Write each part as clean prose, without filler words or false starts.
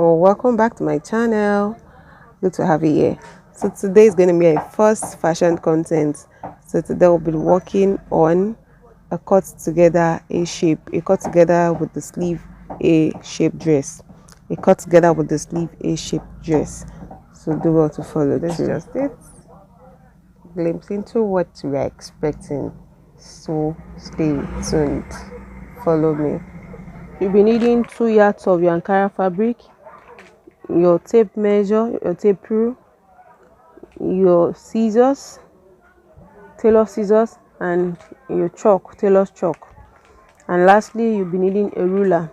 or welcome back to my channel. Good to have you here. So today is going to be a first fashion content. So today we'll be working on a cut together A shape, a cut together with the sleeve A shape dress, a cut together with the sleeve A shape dress. So do well to follow. That's just it. Glimpse into what we are expecting. So stay tuned. Follow me. You'll be needing 2 yards of your Ankara fabric, your tape measure, your tape rule, your scissors, tailor scissors, and your chalk, tailor's chalk. And lastly, you'll be needing a ruler.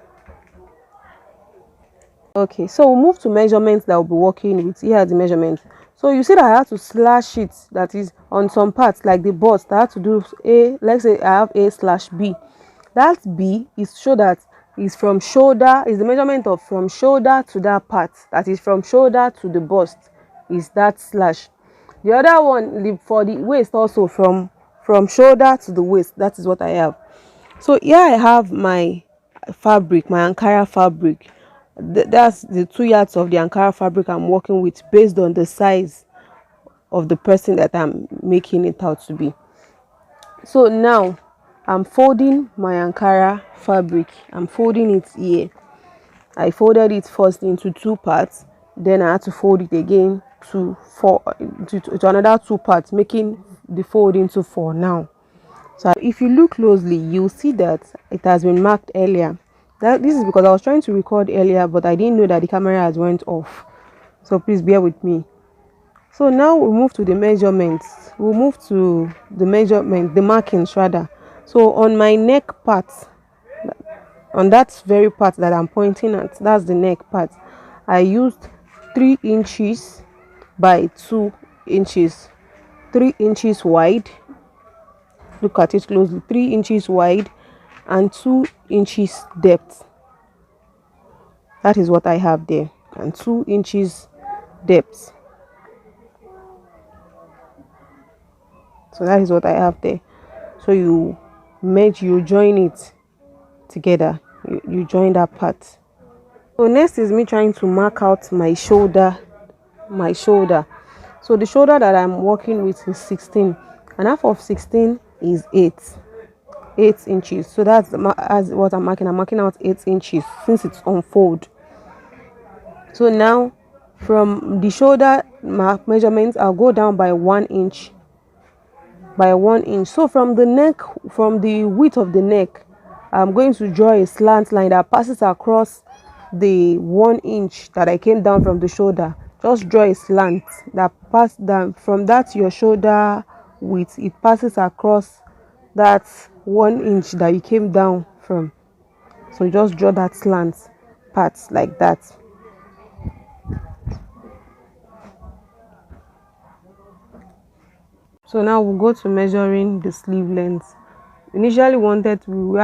Okay, so we'll move to measurements that we'll be working with. Here are the measurements. So you see that I have to slash it, that is on some parts like the bust. I have to do A, let's say I have A/B. That B is show that is from shoulder, is the measurement of from shoulder to that part, that is from shoulder to the bust, is that slash. The other one for the waist also from shoulder to the waist. That is what I have. So here I have my fabric, my Ankara fabric. That's the 2 yards of the Ankara fabric I'm working with based on the size of the person that I'm making it out to be. So now I'm folding my Ankara fabric. I'm folding it here. I folded it first into 2 parts, then I had to fold it again to another 2 parts, making the fold into 4 now. So if you look closely, you'll see that it has been marked earlier. This is because I was trying to record earlier, but I didn't know that the camera has went off. So please bear with me. So now we'll move to the measurements. We'll move to the measurement, the markings rather. So on my neck part, on that very part that I'm pointing at, that's the neck part, I used 3 inches by 2 inches, 3 inches wide. Look at it closely. 3 inches wide and 2 inches depth. That is what I have there, and 2 inches depth. So that is what I have there. So you join it together. You join that part. So next is me trying to mark out my shoulder. So the shoulder that I'm working with is 16, and half of 16 is 8 inches. So that's what I'm marking. I'm marking out 8 inches since it's on fold. So now from the shoulder measurements, I'll go down by 1 inch. So from the neck, from the width of the neck, I'm going to draw a slant line that passes across the 1 inch that I came down from the shoulder. Just draw a slant that passes down from that your shoulder width. It passes across that 1 inch that you came down from. So just draw that slant part like that. So now we'll go to measuring the sleeve length. Initially we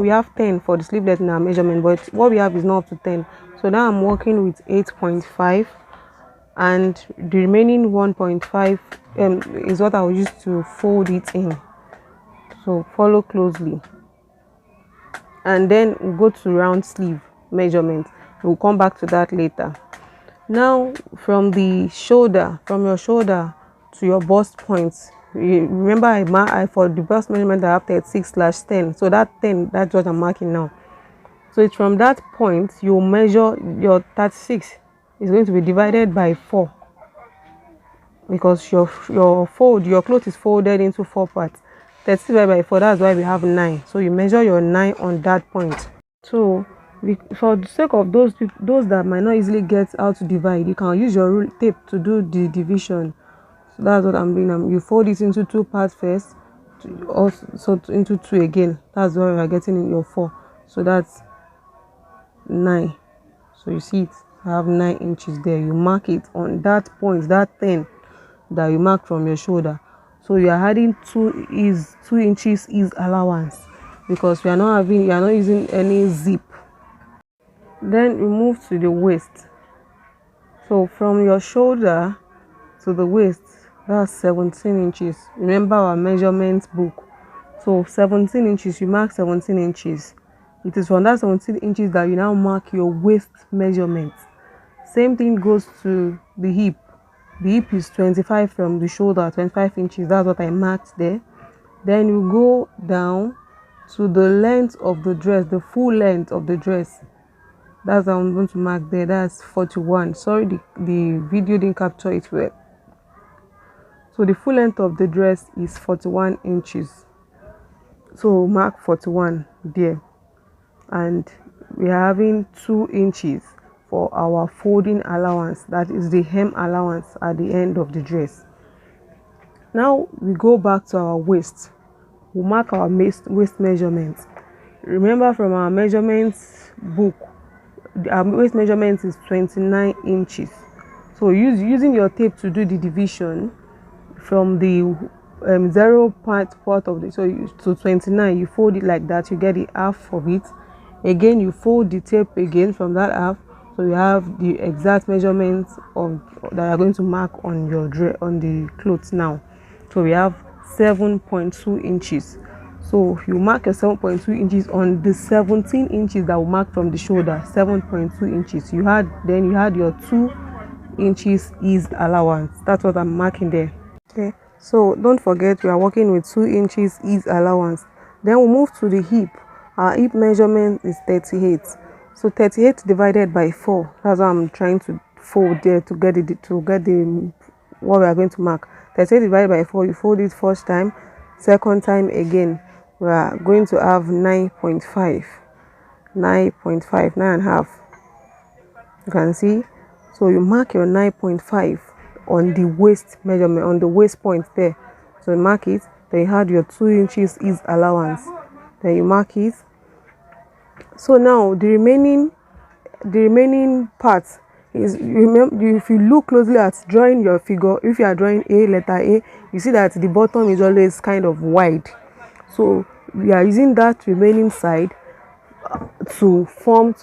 have 10 for the sleeve length in our measurement, but what we have is not up to 10. So now I'm working with 8.5, and the remaining 1.5 is what I will use to fold it in. So follow closely, and then we'll go to round sleeve measurement. We'll come back to that later. Now from your shoulder to your bust points, remember I for the bust measurement I have 36/10. So that's what I'm marking now. So it's from that point you measure your 36 is going to be divided by 4, because your cloth is folded into 4 parts. 36 divided by 4, that's why we have 9. So you measure your 9 on that point. So for the sake of those that might not easily get how to divide, you can use your tape to do the division. So that's what I'm doing. You fold it into 2 parts first, also into 2 again. That's why we are getting in your 4. So that's 9. So you see it, I have 9 inches there. You mark it on that point, that 10 that you mark from your shoulder. So you are adding 2 inches is allowance, because you are not using any zip. Then we move to the waist. So from your shoulder to the waist, that's 17 inches. Remember our measurement book. So 17 inches, you mark 17 inches. It is from that 17 inches that you now mark your waist measurement. Same thing goes to the hip. The hip is 25 from the shoulder, 25 inches. That's what I marked there. Then you go down to the length of the dress, the full length of the dress. That's what I'm going to mark there. That's 41. Sorry, the video didn't capture it well. So the full length of the dress is 41 inches. So mark 41 there. And we are having 2 inches for our folding allowance. That is the hem allowance at the end of the dress. Now we go back to our waist. We'll mark our waist measurement. Remember from our measurements book, our waist measurement is 29 inches. So using your tape to do the division from the 0 part of the to 29, you fold it like that, you get the half of it. Again, you fold the tape again from that half, so you have the exact measurements of that you're going to mark on your on the clothes now. So we have 7.2 inches. So you mark your 7.2 inches on the 17 inches that will mark from the shoulder. 7.2 inches. You had your 2 inches ease allowance. That's what I'm marking there. Okay, so don't forget we are working with 2 inches ease allowance. Then we'll move to the hip. Our hip measurement is 38. So 38 divided by 4. That's what I'm trying to fold there to get the what we are going to mark. 38 divided by 4. You fold it first time, second time again. We are going to have 9.5. 9.5, 9.5. You can see. So you mark your 9.5 on the waist measurement, on the waist point there. So you mark it. Then you had your 2 inches ease allowance. Then you mark it. So now the remaining parts is, remember, if you look closely at drawing your figure, if you are drawing letter A, you see that the bottom is always kind of wide. So we are using that remaining side to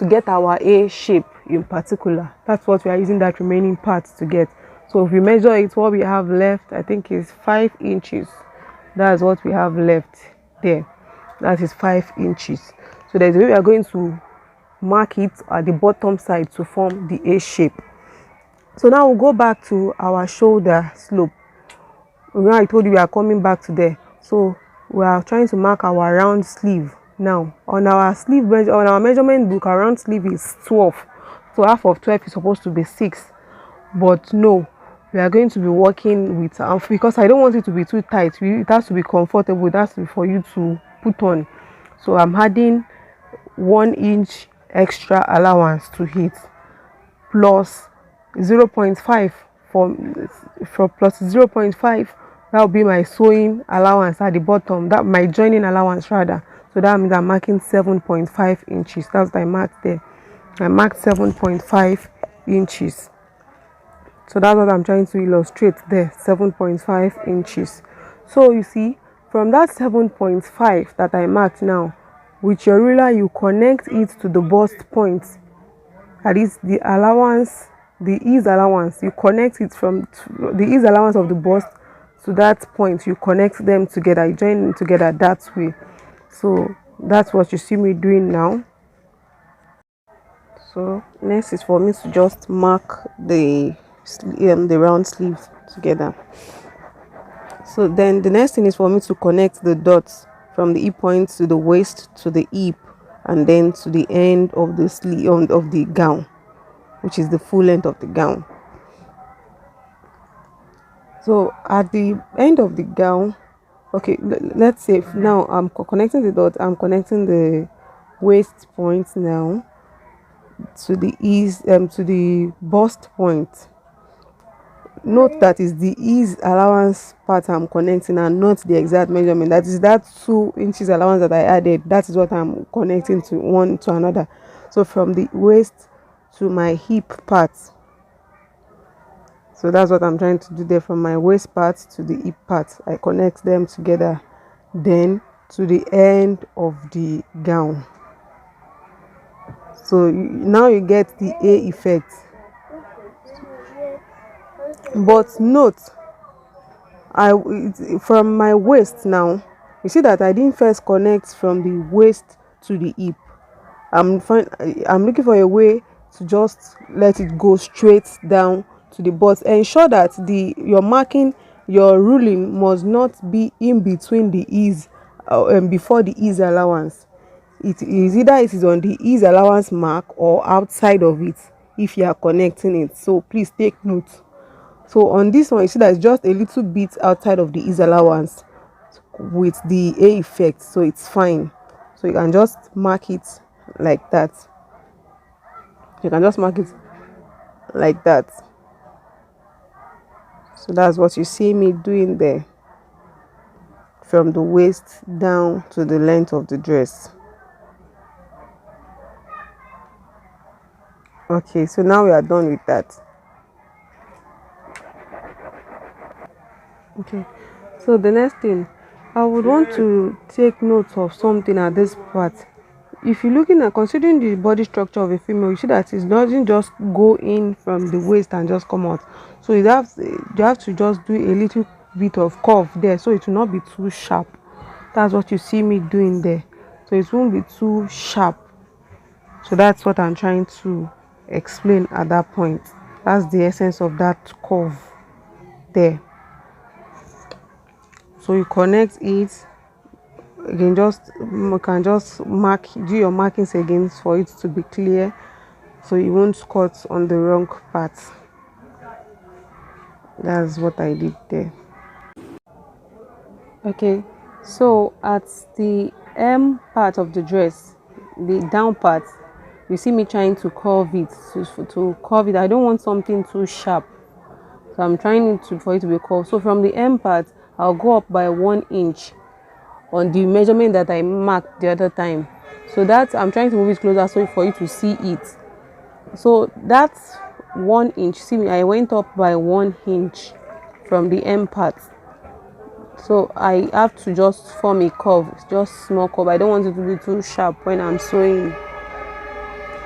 get our A shape in particular. That's what we are using that remaining part to get. So if we measure it, what we have left, I think, is 5 inches. That's what we have left there. That is 5 inches. So there's a way we are going to mark it at the bottom side to form the A shape. So now we'll go back to our shoulder slope. Now I told you we are coming back to there. So we are trying to mark our round sleeve. Now on our measurement book, our round sleeve is 12. So half of 12 is supposed to be 6. But no, we are going to be working with, because I don't want it to be too tight. It has to be comfortable. It has to be for you to put on. So I'm adding 1 inch extra allowance to it, plus 0.5 for plus 0.5. That will be my sewing allowance at the bottom, that my joining allowance rather. So that means I'm marking 7.5 inches. That's what I marked there. I marked 7.5 inches. So that's what I'm trying to illustrate there, 7.5 inches. So you see, from that 7.5 that I marked now, with your ruler you connect it to the bust point. That is the allowance, the ease allowance. You connect it from the ease allowance of the bust to that point. You connect them together, you join them together that way. So that's what you see me doing now. So next is for me to just mark the round sleeve together. So then the next thing is for me to connect the dots from the hip point to the waist to the hip, and then to the end of the sleeve of the gown, which is the full length of the gown. So at the end of the gown, okay, let's say now I'm connecting the dot. I'm connecting the waist point now to the bust point. Note that is the ease allowance part I'm connecting and not the exact measurement. That is that 2 inches allowance that I added. That is what I'm connecting to one to another. So from the waist to my hip part. So that's what I'm trying to do there, from my waist part to the hip part. I connect them together, then to the end of the gown. So now you get the A effect. But note, from my waist now, you see that I didn't first connect from the waist to the hip. I'm looking for a way to just let it go straight down to the butt. Ensure that your ruling must not be in between the ease before the ease allowance. It is either it is on the ease allowance mark or outside of it if you are connecting it. So please take note. So on this one, you see that it's just a little bit outside of the ease allowance with the A effect, so it's fine. So you can just mark it like that. You can just mark it like that. So that's what you see me doing there, from the waist down to the length of the dress. Okay, so now we are done with that. Okay, so the next thing, I would want to take note of something at this part. If you're looking at considering the body structure of a female, you see that it doesn't just go in from the waist and just come out. So you have to just do a little bit of curve there, so it will not be too sharp. That's what you see me doing there. So it won't be too sharp. So that's what I'm trying to explain at that point. That's the essence of that curve there. So you connect it again, you can just do your markings again for it to be clear, so you won't cut on the wrong part. That's what I did there. Okay, so at the M part of the dress, the down part, you see me trying to curve it. To curve it, I don't want something too sharp, so I'm trying for it to be curved. So from the M part, I'll go up by 1 inch on the measurement that I marked the other time. So that I'm trying to move it closer so for you to see it. So that's 1 inch. See me, I went up by 1 inch from the M part. So I have to just form a curve, just small curve. I don't want it to be too sharp when I'm sewing.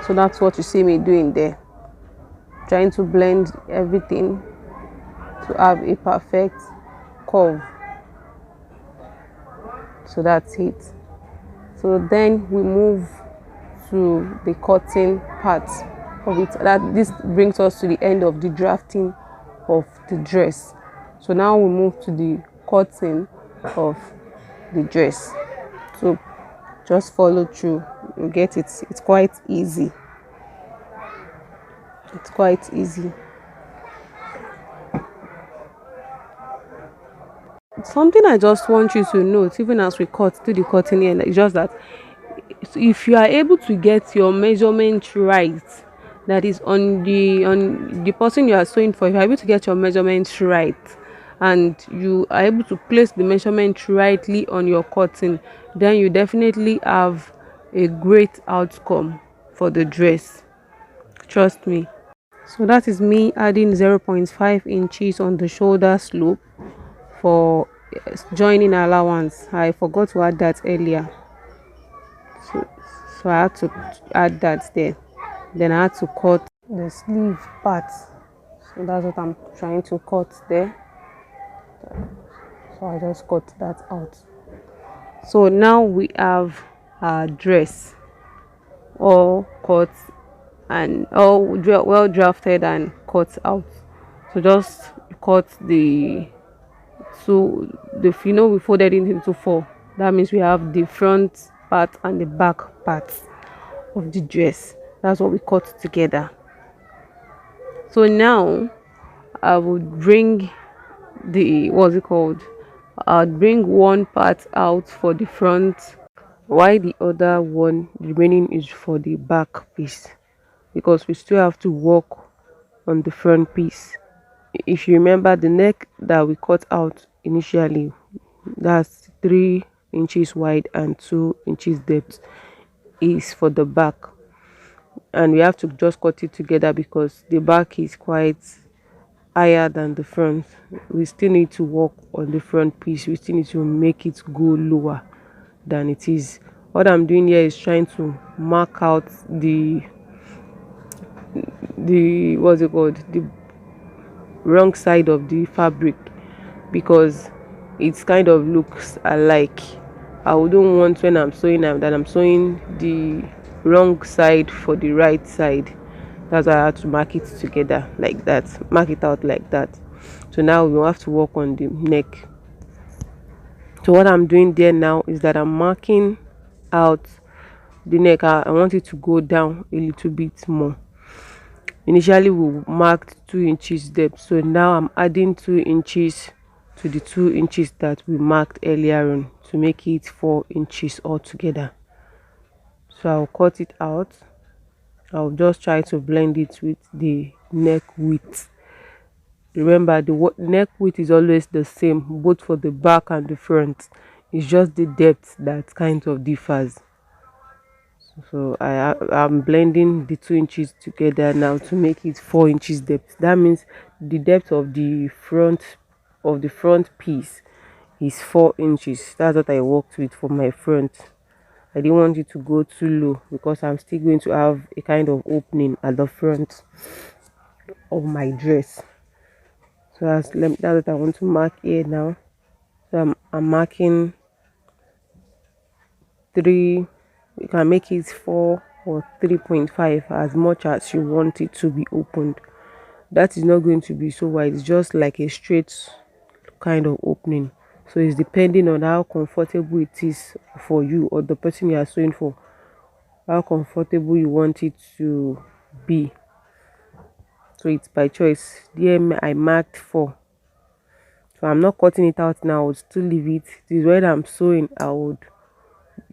So that's what you see me doing there, trying to blend everything to have a perfect curve. So that's it. So then we move to the cutting part of it. This brings us to the end of the drafting of the dress. So now we move to the cutting of the dress. So just follow through, you get it. It's quite easy. It's quite easy. Something I just want you to note, even as we do the cutting here, is just that if you are able to get your measurement right, that is on the person you are sewing for, if you are able to get your measurements right and you are able to place the measurement rightly on your cutting, then you definitely have a great outcome for the dress. Trust me. So that is me adding 0.5 inches on the shoulder slope for joining allowance. I forgot to add that earlier. So I had to add that there. Then I had to cut the sleeve part. So that's what I'm trying to cut there. So I just cut that out. So now we have our dress all cut and all well drafted and cut out. So just cut we folded it into 4. That means we have the front part and the back part of the dress. That's what we cut together. So now I would bring I'll bring one part out for the front, while the other one remaining is for the back piece, because we still have to work on the front piece. If you remember, the neck that we cut out initially, that's 3 inches wide and 2 inches depth, is for the back, and we have to just cut it together because the back is quite higher than the front. We still need to work on the front piece. We still need to make it go lower than it is. What I'm doing here is trying to mark out the the wrong side of the fabric, because it kind of looks alike. I wouldn't want, when I'm sewing, that I'm sewing the wrong side for the right side. That's why I had to mark it together like that, mark it out like that. So now we have to work on the neck. So what I'm doing there now is that I'm marking out the neck. I want it to go down a little bit more. Initially we marked 2 inches depth, so now I'm adding 2 inches to the 2 inches that we marked earlier on to make it 4 inches altogether. So I'll cut it out. I'll just try to blend it with the neck width. Remember, the neck width is always the same both for the back and the front. It's just the depth that kind of differs. So I'm blending the 2 inches together now to make it 4 inches depth. That means the depth of the front piece is 4 inches. That's what I worked with for my front. I didn't want it to go too low because I'm still going to have a kind of opening at the front of my dress. So that's what I want to mark here now. So I'm marking 3. You can make it 4 or 3.5, as much as you want it to be opened. That is not going to be so wide. It's just like a straight kind of opening. So it's depending on how comfortable it is for you or the person you are sewing for, how comfortable you want it to be. So it's by choice. There I marked 4. So I'm not cutting it out now. I would still leave it. This is when I'm sewing, I would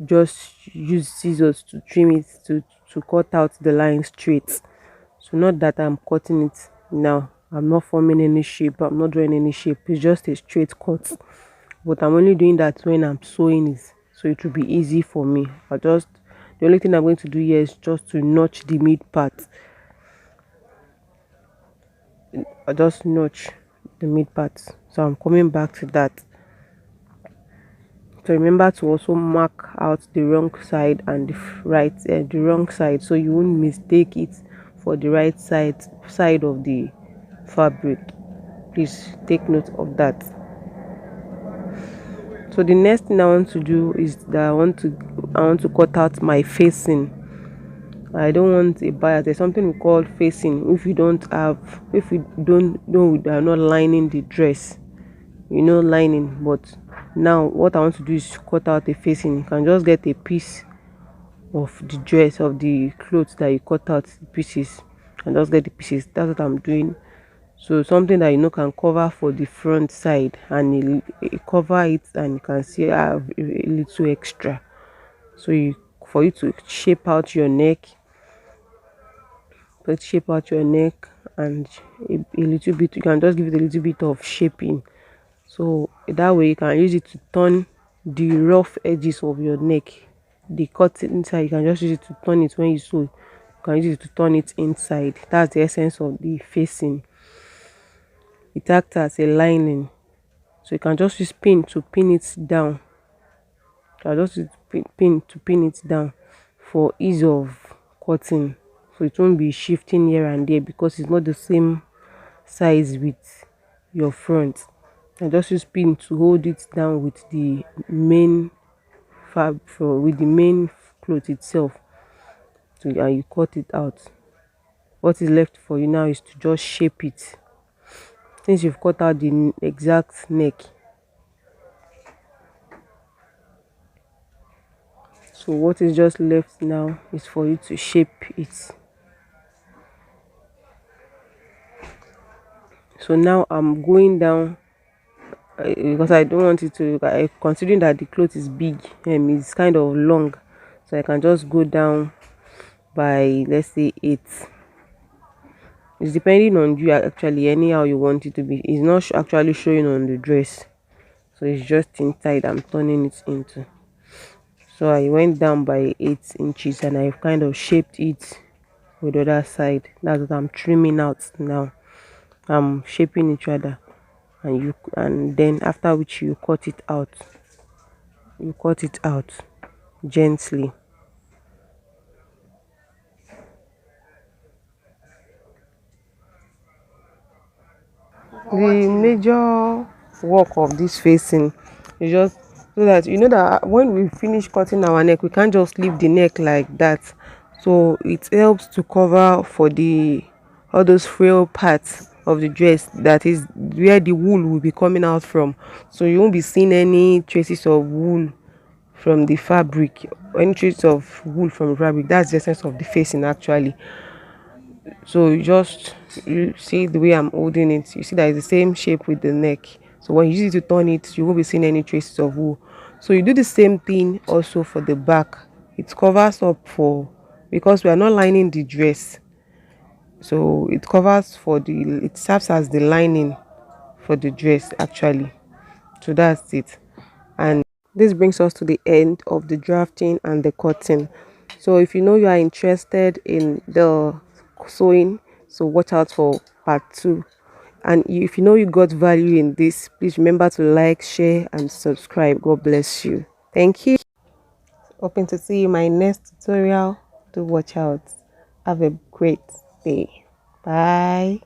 just use scissors to trim it, to cut out the line straight. So not that I'm cutting it now. I'm not forming any shape. I'm not drawing any shape. It's just a straight cut. But I'm only doing that when I'm sewing it, so it will be easy for me. The only thing I'm going to do here is just to notch the mid part. I just notch the mid part. So I'm coming back to that. So remember to also mark out the wrong side and the wrong side, so you won't mistake it for the right side of the fabric. Please take note of that. So the next thing I want to do is that I want to cut out my facing. I don't want a bias. There's something we call facing. If you don't know, we are not lining the dress, lining. But now what I want to do is cut out a facing. You can just get a piece of the dress, of the clothes that you cut out the pieces, and just get the pieces. That's what I'm doing. So something that can cover for the front side, and you cover it, and you can see I have a little extra. So for you to shape out your neck, and a little bit, you can just give it a little bit of shaping. So that way you can use it to turn the rough edges of your neck. The cut inside, you can just use it to turn it when you sew. You can use it to turn it inside. That's the essence of the facing. It acts as a lining. So you can just use pin to pin it down. Pin to pin it down for ease of cutting. So it won't be shifting here and there because it's not the same size with your front. And just use pin to hold it down with the main with the main cloth itself. So and you cut it out. What is left for you now is to just shape it. Since you've cut out the exact neck, so what is just left now is for you to shape it. So now I'm going down because I don't want it to, considering that the cloth is big and it's kind of long, so I can just go down by, let's say, 8. It's depending on you actually, anyhow you want it to be. It's not actually showing on the dress, so it's just inside I'm turning it into. So I went down by 8 inches and I've kind of shaped it with the other side. That's what I'm trimming out now. I'm shaping each other, and then after which you cut it out. You cut it out gently. The major work of this facing is just so that that when we finish cutting our neck, we can't just leave the neck like that. so it helps to cover for the all those frail parts of the dress, that is where the wool will be coming out from. So you won't be seeing any traces of wool from the fabric, or any traces of wool from fabric. That's the essence of the facing actually. So you see the way I'm holding it, you see that it's the same shape with the neck. So when you use it to turn it, you won't be seeing any traces of wool. So you do the same thing also for the back. It covers up for, because we are not lining the dress, so it covers for the, it serves as the lining for the dress actually. So that's it. And this brings us to the end of the drafting and the cutting. So if you know you are interested in the sewing, so watch out for part 2. And if you know you got value in this, please remember to like, share and subscribe. God bless you. Thank you. Hoping to see you in my next tutorial. Do watch out. Have a great day. Bye.